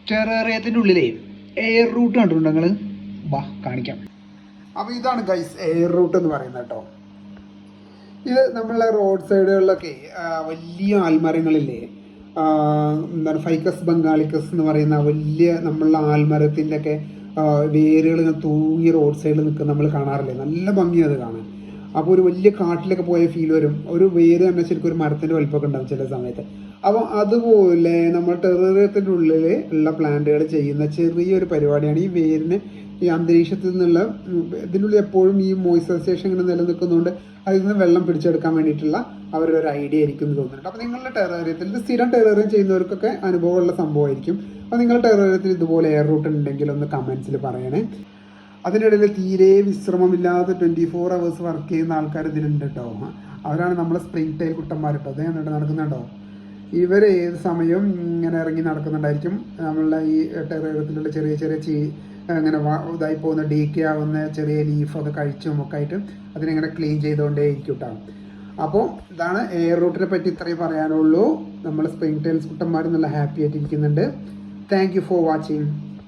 ടെറേറിയത്തിൻ്റെ ഉള്ളിലേ air root കണ്ടിട്ടുണ്ടോ നിങ്ങൾ? വാ കാണിക്കാം. അപ്പോൾ ഇതാണ് ഗൈസ് എയർ റൂട്ട് എന്ന് പറയുന്നത് കേട്ടോ. ഇത് നമ്മളെ റോഡ് സൈഡുകളിലൊക്കെ വലിയ ആൽമരങ്ങളില്ലേ, എന്താണ് ഫൈക്കസ് ബംഗാളിക്കസ് എന്ന് പറയുന്ന വലിയ നമ്മളുടെ ആൽമരത്തിൻ്റെ ഒക്കെ വേരുകൾ ഇങ്ങനെ തൂങ്ങി റോഡ് സൈഡിൽ നിൽക്കുന്ന നമ്മൾ കാണാറില്ലേ? നല്ല ഭംഗിയാണ് അത് കാണാൻ. അപ്പോൾ ഒരു വലിയ കാട്ടിലൊക്കെ പോയ ഫീൽ വരും. ഒരു വേര് തന്നെ ശരിക്കും ഒരു മരത്തിൻ്റെ വലിപ്പമൊക്കെ ഉണ്ടാവും ചില സമയത്ത്. അപ്പോൾ അതുപോലെ നമ്മൾ ടെറേറിയത്തിൻ്റെ ഉള്ളിൽ ഉള്ള പ്ലാന്റുകൾ ചെയ്യുന്ന ചെറിയൊരു പരിപാടിയാണ് ഈ വേരിന് ഈ അന്തരീക്ഷത്തിൽ നിന്നുള്ള ഇതിനുള്ളിൽ എപ്പോഴും ഈ മോയ്സ്ചറൈസേഷൻ ഇങ്ങനെ നിലനിൽക്കുന്നതുകൊണ്ട് അതിൽ നിന്ന് വെള്ളം പിടിച്ചെടുക്കാൻ വേണ്ടിയിട്ടുള്ള അവരുടെ ഒരു ഐഡിയ ആയിരിക്കും എന്ന് തോന്നുന്നുണ്ട്. അപ്പോൾ നിങ്ങളുടെ ടെറേറിയത്തിൽ ഇത് സ്ഥിരം ടെറേറിയം ചെയ്യുന്നവർക്കൊക്കെ അനുഭവമുള്ള സംഭവമായിരിക്കും. അപ്പോൾ നിങ്ങളുടെ ടെറേറിയത്തിൽ ഇതുപോലെ എയർ റൂട്ട് ഉണ്ടെങ്കിൽ ഒന്ന് കമൻസിൽ പറയണേ. അതിനിടയിൽ തീരെ വിശ്രമമില്ലാതെ 24 hours വർക്ക് ചെയ്യുന്ന ആൾക്കാർ ഇതിലുണ്ട് കേട്ടോ. അവരാണ് നമ്മളെ സ്പ്രിംഗ് ടൈൽ കുട്ടന്മാർ കേട്ടോ. അതേ കണ്ടിട്ട് നടക്കുന്നുണ്ടോ? ഇവർ ഏത് സമയവും ഇങ്ങനെ ഇറങ്ങി നടക്കുന്നുണ്ടായിരിക്കും. നമ്മളുടെ ഈ ടെറേറിയത്തിലുള്ള ചെറിയ ചെറിയ ഇങ്ങനെ ഇതായി പോകുന്ന ഡീക്കേ ആവുന്ന ചെറിയ ലീഫൊക്കെ കഴിച്ചും ഒക്കെ ആയിട്ട് അതിനെങ്ങനെ ക്ലീൻ ചെയ്തുകൊണ്ടേ ഇരിക്കും കേട്ടോ. അപ്പോൾ ഇതാണ് എയർ റൂട്ടിനെ പറ്റി ഇത്രയും പറയാനുള്ളൂ. നമ്മൾ സ്പ്രിംഗ് ടൈൽസ് കുട്ടന്മാർ നല്ല ഹാപ്പി ആയിട്ടിരിക്കുന്നുണ്ട്. Thank you for watching.